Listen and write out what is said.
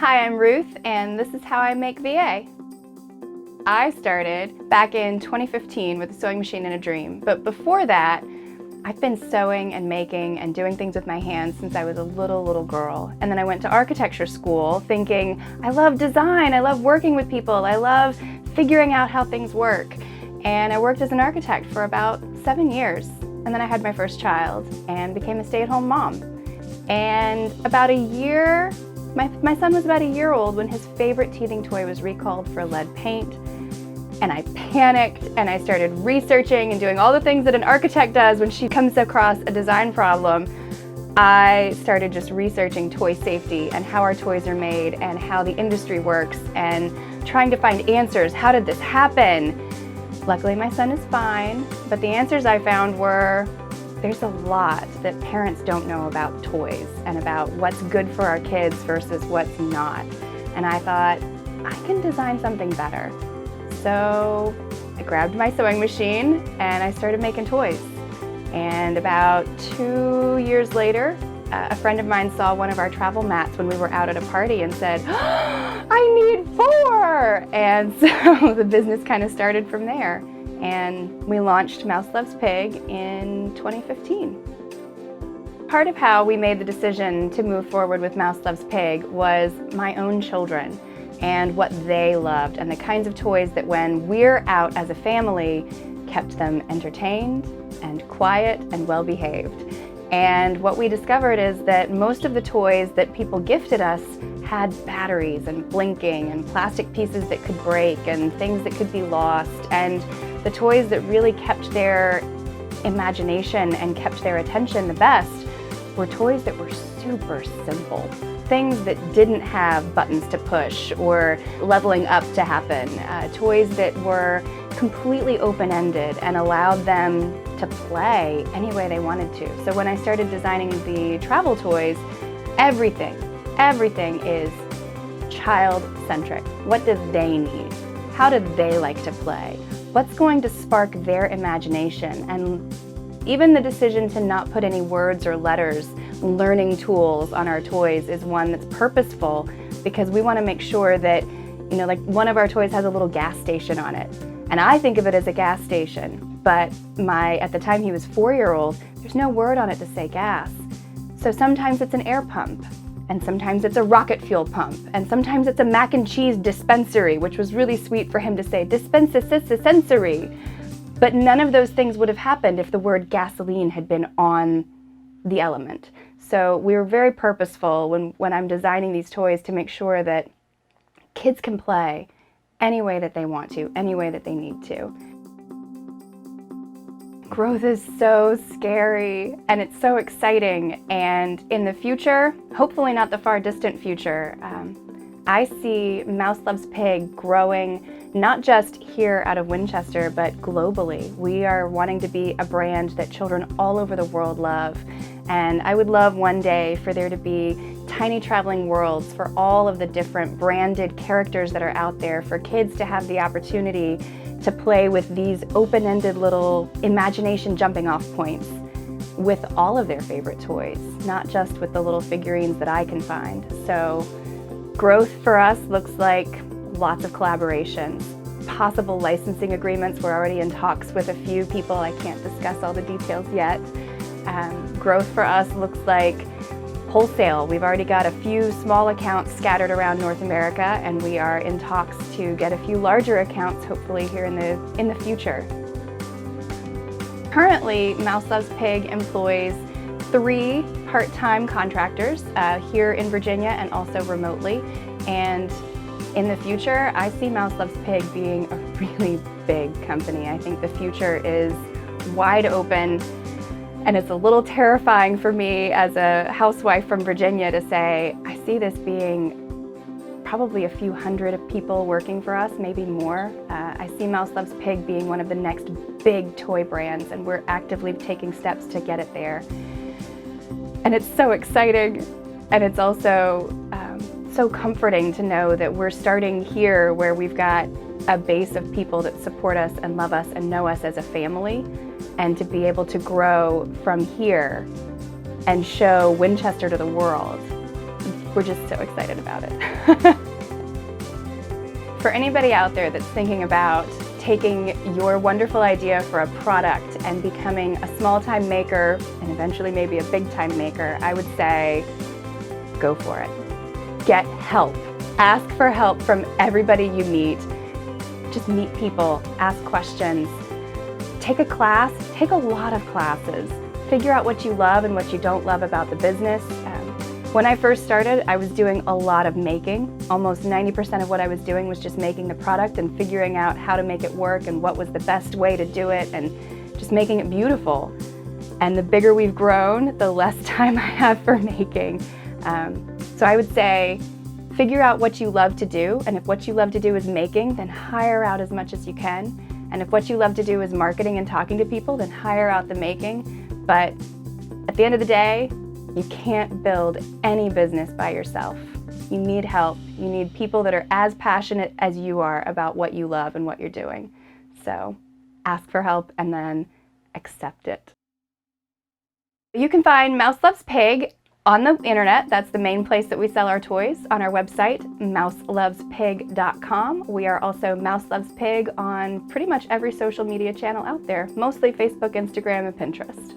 Hi, I'm Ruth, and this is how I make VA. I started back in 2015 with a sewing machine and a dream, but before that, I've been sewing and making and doing things with my hands since I was a little girl. And then I went to architecture school thinking, I love design, I love working with people, I love figuring out how things work. And I worked as an architect for about 7 years. And then I had my first child and became a stay-at-home mom. And about a year, my son was about a year old when his favorite teething toy was recalled for lead paint. And I panicked and I started researching and doing all the things that an architect does when she comes across a design problem. I started just researching toy safety and how our toys are made and how the industry works and trying to find answers. How did this happen? Luckily my son is fine, but the answers I found were there's a lot that parents don't know about toys and about what's good for our kids versus what's not. And I thought, I can design something better. So I grabbed my sewing machine and I started making toys. And about 2 years later, a friend of mine saw one of our travel mats when we were out at a party and said, oh, I need 4! And so the business kind of started from there. And we launched Mouse Loves Pig in 2015. Part of how we made the decision to move forward with Mouse Loves Pig was my own children and what they loved and the kinds of toys that when we're out as a family kept them entertained and quiet and well behaved. And what we discovered is that most of the toys that people gifted us had batteries and blinking and plastic pieces that could break and things that could be lost. And the toys that really kept their imagination and kept their attention the best were toys that were super simple. Things that didn't have buttons to push or leveling up to happen. Toys that were completely open-ended and allowed them to play any way they wanted to. So when I started designing the travel toys, everything is child-centric. What do they need? How do they like to play? What's going to spark their imagination? And even the decision to not put any words or letters, learning tools on our toys is one that's purposeful because we want to make sure that, like one of our toys has a little gas station on it. And I think of it as a gas station, but at the time he was 4-year-old, there's no word on it to say gas. So sometimes it's an air pump, and sometimes it's a rocket fuel pump, and sometimes it's a mac and cheese dispensary, which was really sweet for him to say, dispensa-sensory. But none of those things would have happened if the word gasoline had been on the element. So we were very purposeful when I'm designing these toys to make sure that kids can play any way that they want to, any way that they need to. Growth is so scary and it's so exciting, and in the future, hopefully not the far distant future, I see Mouse Loves Pig growing not just here out of Winchester, but globally. We are wanting to be a brand that children all over the world love. And I would love one day for there to be tiny traveling worlds for all of the different branded characters that are out there, for kids to have the opportunity to play with these open-ended little imagination jumping off points with all of their favorite toys, not just with the little figurines that I can find. So growth for us looks like lots of collaborations, possible licensing agreements. We're already in talks with a few people. I can't discuss all the details yet. Growth for us looks like wholesale. We've already got a few small accounts scattered around North America, and we are in talks to get a few larger accounts hopefully here in the future. Currently, Mouse Loves Pig employs 3 part-time contractors here in Virginia and also remotely. And in the future, I see Mouse Loves Pig being a really big company. I think the future is wide open, and it's a little terrifying for me as a housewife from Virginia to say, I see this being probably a few hundred people working for us, maybe more. I see Mouse Loves Pig being one of the next big toy brands, and we're actively taking steps to get it there. And it's so exciting, and it's also so comforting to know that we're starting here where we've got a base of people that support us and love us and know us as a family, and to be able to grow from here and show Winchester to the world. we're just so excited about it. For anybody out there that's thinking about taking your wonderful idea for a product and becoming a small-time maker and eventually maybe a big-time maker, I would say go for it. Get help. Ask for help from everybody you meet. Just meet people, ask questions. Take a class, take a lot of classes. Figure out what you love and what you don't love about the business. When I first started, I was doing a lot of making. Almost 90% of what I was doing was just making the product and figuring out how to make it work and what was the best way to do it and just making it beautiful. And the bigger we've grown, the less time I have for making. So I would say, figure out what you love to do, and if what you love to do is making, then hire out as much as you can. And if what you love to do is marketing and talking to people, then hire out the making. But at the end of the day, you can't build any business by yourself. You need help. You need people that are as passionate as you are about what you love and what you're doing. So ask for help and then accept it. You can find Mouse Loves Pig on the internet. That's the main place that we sell our toys, on our website, mouselovespig.com. We are also Mouse Loves Pig on pretty much every social media channel out there, mostly Facebook, Instagram, and Pinterest.